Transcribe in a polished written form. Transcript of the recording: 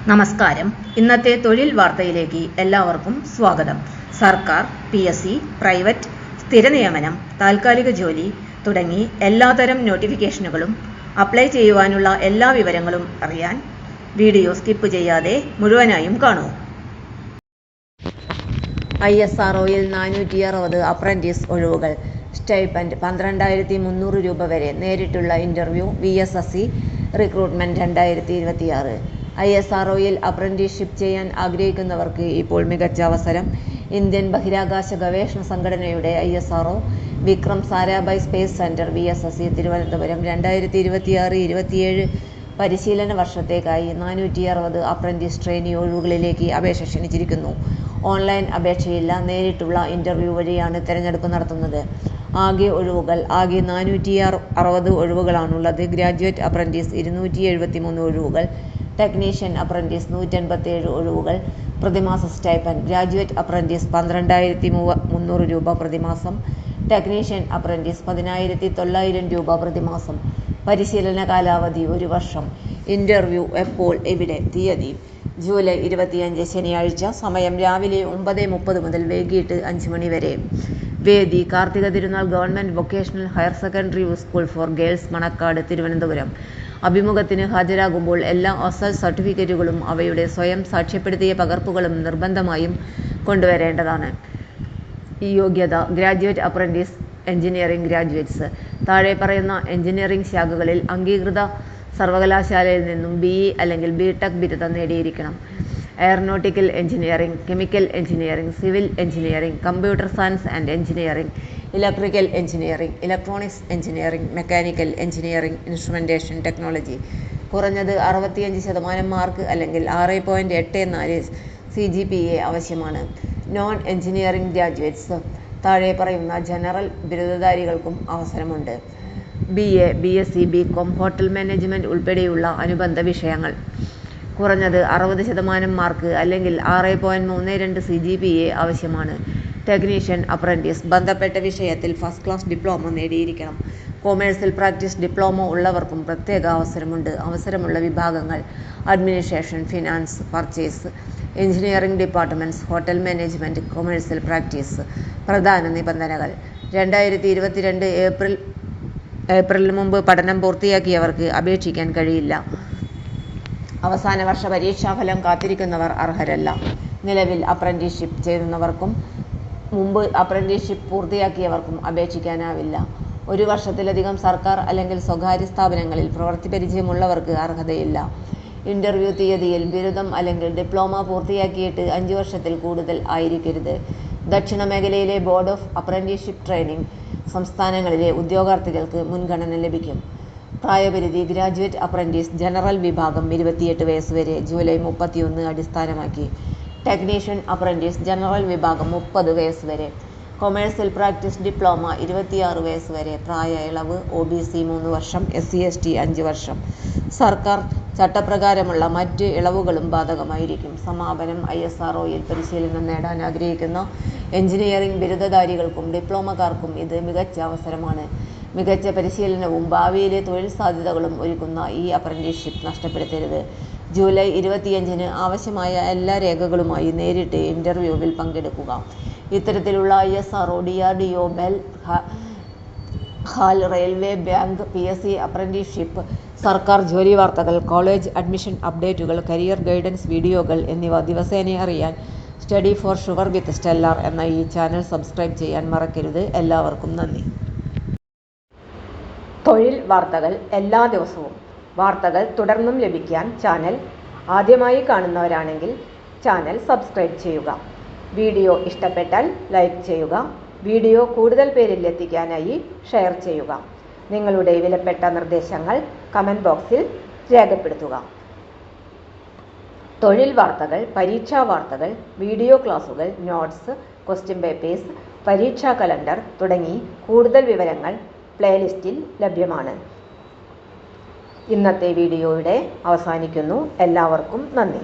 നമസ്കാരം. ഇന്നത്തെ തൊഴിൽ വാർത്തയിലേക്ക് എല്ലാവർക്കും സ്വാഗതം. സർക്കാർ, PSC, പ്രൈവറ്റ്, സ്ഥിര നിയമനം, താൽക്കാലിക ജോലി തുടങ്ങി എല്ലാത്തരം നോട്ടിഫിക്കേഷനുകളും അപ്ലൈ ചെയ്യുവാനുള്ള എല്ലാ വിവരങ്ങളും അറിയാൻ വീഡിയോ സ്കിപ്പ് ചെയ്യാതെ മുഴുവനായും കാണൂ. ISROയിൽ 460 അപ്രന്റീസ് ഒഴിവുകൾ. സ്റ്റൈപ്പൻഡ് 12,300 രൂപ വരെ. നേരിട്ടുള്ള ഇന്റർവ്യൂ. VSSC recruitment 2026. ISROയിൽ അപ്രന്റീസ്ഷിപ്പ് ചെയ്യാൻ ആഗ്രഹിക്കുന്നവർക്ക് ഇപ്പോൾ മികച്ച അവസരം. ഇന്ത്യൻ ബഹിരാകാശ ഗവേഷണ സംഘടനയുടെ ISRO Vikram Sarabhai space centre VSSC Thiruvananthapuram 2026-27 പരിശീലന വർഷത്തേക്കായി 460 അപ്രന്റീസ് ട്രെയിനി ഒഴിവുകളിലേക്ക് അപേക്ഷ ക്ഷണിച്ചിരിക്കുന്നു. ഓൺലൈൻ അപേക്ഷയില്ല, നേരിട്ടുള്ള ഇന്റർവ്യൂ വഴിയാണ് തെരഞ്ഞെടുപ്പ് നടത്തുന്നത്. ആകെ 460 ഒഴിവുകളാണുള്ളത്. ഗ്രാജുവേറ്റ് അപ്രന്റീസ് 273 ഒഴിവുകൾ. ടെക്നീഷ്യൻ അപ്രന്റീസ് 187 ഒഴിവുകൾ. പ്രതിമാസ സ്റ്റൈപ്പൻഡ്. ഗ്രാജുവേറ്റ് അപ്രന്റീസ് 12,300 രൂപ പ്രതിമാസം. ടെക്നീഷ്യൻ അപ്രന്റീസ് 10,900 രൂപ പ്രതിമാസം. പരിശീലന കാലാവധി 1 വർഷം. ഇന്റർവ്യൂ എപ്പോൾ, എവിടെ? തീയതി ജൂലൈ 25 ശനിയാഴ്ച. സമയം രാവിലെ 9:30 മുതൽ വൈകിട്ട് 5 മണി വരെ. വേദി Karthika Thirunal government vocational higher secondary school for girls, Manacaud, Thiruvananthapuram. അഭിമുഖത്തിന് ഹാജരാകുമ്പോൾ എല്ലാ അസൽ സർട്ടിഫിക്കറ്റുകളും അവയുടെ സ്വയം സാക്ഷ്യപ്പെടുത്തിയ പകർപ്പുകളും നിർബന്ധമായും കൊണ്ടുവരേണ്ടതാണ്. യോഗ്യത: ഗ്രാജുവേറ്റ് അപ്രന്റീസ് എഞ്ചിനീയറിംഗ് ഗ്രാജുവേറ്റ്സ്. താഴെ പറയുന്ന എഞ്ചിനീയറിംഗ് ശാഖകളിൽ അംഗീകൃത സർവകലാശാലയിൽ നിന്നും BE അല്ലെങ്കിൽ BTech ബിരുദം നേടിയിരിക്കണം. Aeronautical engineering, chemical engineering, civil engineering, computer science and engineering, electrical engineering, electronics engineering, mechanical engineering, instrumentation technology. കുറഞ്ഞത് 65% മാർക്ക് അല്ലെങ്കിൽ 6.84 CGPA ആവശ്യമാണ്. Non engineering graduates. താഴെ പറയുന്ന ജനറൽ ബിരുദധാരികൾക്കും അവസരമുണ്ട്. BA, BSc, BCom, hotel management ഉൾപ്പെടെയുള്ള അനുബന്ധ വിഷയങ്ങൾ. കുറഞ്ഞത് 60% മാർക്ക് അല്ലെങ്കിൽ 6.32 CGPA ആവശ്യമാണ്. Technician apprentice. ബന്ധപ്പെട്ട വിഷയത്തിൽ ഫസ്റ്റ് ക്ലാസ് ഡിപ്ലോമ നേടിയിരിക്കണം. കൊമേഴ്സ്യൽ പ്രാക്ടീസ് ഡിപ്ലോമ ഉള്ളവർക്കും പ്രത്യേക അവസരമുണ്ട്. അവസരമുള്ള വിഭാഗങ്ങൾ: administration, finance, purchase, engineering departments, hotel management, commercial practice. പ്രധാന നിബന്ധനകൾ: 2022 ഏപ്രിലിന് മുമ്പ് പഠനം പൂർത്തിയാക്കിയവർക്ക് അപേക്ഷിക്കാൻ കഴിയില്ല. അവസാന വർഷ പരീക്ഷാഫലം കാത്തിരിക്കുന്നവർ അർഹരല്ല. നിലവിൽ അപ്രന്റീസ്ഷിപ്പ് ചെയ്യുന്നവർക്കും മുമ്പ് അപ്രന്റീസ്ഷിപ്പ് പൂർത്തിയാക്കിയവർക്കും അപേക്ഷിക്കാനാവില്ല. 1 വർഷത്തിലധികം സർക്കാർ അല്ലെങ്കിൽ സ്വകാര്യ സ്ഥാപനങ്ങളിൽ പ്രവൃത്തി പരിചയമുള്ളവർക്ക് അർഹതയില്ല. ഇന്റർവ്യൂ തീയതിയിൽ ബിരുദം അല്ലെങ്കിൽ ഡിപ്ലോമ പൂർത്തിയാക്കിയിട്ട് 5 വർഷത്തിൽ കൂടുതൽ ആയിരിക്കരുത്. ദക്ഷിണ മേഖലയിലെ ബോർഡ് ഓഫ് അപ്രന്റീസ്ഷിപ്പ് ട്രെയിനിങ് സംസ്ഥാനങ്ങളിലെ ഉദ്യോഗാർത്ഥികൾക്ക് മുൻഗണന ലഭിക്കും. പ്രായപരിധി: ഗ്രാജുവേറ്റ് അപ്രന്റീസ് ജനറൽ വിഭാഗം 28 വയസ്സ് വരെ, ജൂലൈ 31 അടിസ്ഥാനമാക്കി. ടെക്നീഷ്യൻ അപ്രന്റീസ് ജനറൽ വിഭാഗം 30 വയസ്സ് വരെ. കൊമേഴ്സ്യൽ പ്രാക്ടീസ് ഡിപ്ലോമ 26 വയസ്സ് വരെ. പ്രായ ഇളവ്: OBC 3 വർഷം, SC/ST 5 വർഷം. സർക്കാർ ചട്ടപ്രകാരമുള്ള മറ്റ് ഇളവുകളും ബാധകമായിരിക്കും. സമാപനം: ISROയിൽ പരിശീലനം നേടാൻ ആഗ്രഹിക്കുന്ന എഞ്ചിനീയറിംഗ് ബിരുദധാരികൾക്കും ഡിപ്ലോമക്കാർക്കും ഇത് മികച്ച അവസരമാണ്. മികച്ച പരിശീലനവും ഭാവിയിലെ തൊഴിൽ സാധ്യതകളും ഒരുക്കുന്ന ഈ അപ്രന്റീസ്ഷിപ്പ് നഷ്ടപ്പെടുത്തരുത്. ജൂലൈ 25 ആവശ്യമായ എല്ലാ രേഖകളുമായി നേരിട്ട് ഇന്റർവ്യൂവിൽ പങ്കെടുക്കുക. ഇത്തരത്തിലുള്ള ISRO, DRDO, BEL, HAL, railway, bank, PSC apprenticeship, സർക്കാർ ജോലി വാർത്തകൾ, കോളേജ് അഡ്മിഷൻ അപ്ഡേറ്റുകൾ, കരിയർ ഗൈഡൻസ് വീഡിയോകൾ എന്നിവ ദിവസേന അറിയാൻ study for sure with stellar എന്ന ഈ ചാനൽ സബ്സ്ക്രൈബ് ചെയ്യാൻ മറക്കരുത്. എല്ലാവർക്കും നന്ദി. തൊഴിൽ വാർത്തകൾ എല്ലാ ദിവസവും. വാർത്തകൾ തുടർന്നും ലഭിക്കാൻ ചാനൽ ആദ്യമായി കാണുന്നവരാണെങ്കിൽ ചാനൽ സബ്സ്ക്രൈബ് ചെയ്യുക. വീഡിയോ ഇഷ്ടപ്പെട്ടാൽ ലൈക്ക് ചെയ്യുക. വീഡിയോ കൂടുതൽ പേരിൽ എത്തിക്കാനായി ഷെയർ ചെയ്യുക. നിങ്ങളുടെ വിലപ്പെട്ട നിർദ്ദേശങ്ങൾ കമന്റ് ബോക്സിൽ രേഖപ്പെടുത്തുക. തൊഴിൽ വാർത്തകൾ, പരീക്ഷാ വാർത്തകൾ, വീഡിയോ ക്ലാസുകൾ, നോട്ട്സ്, ക്വസ്റ്റ്യൻ പേപ്പേഴ്സ്, പരീക്ഷാ കലണ്ടർ തുടങ്ങി കൂടുതൽ വിവരങ്ങൾ പ്ലേലിസ്റ്റിൽ ലഭ്യമാണ്. ഇന്നത്തെ വീഡിയോയുടെ അവസാനിക്കുന്നു. എല്ലാവർക്കും നന്ദി.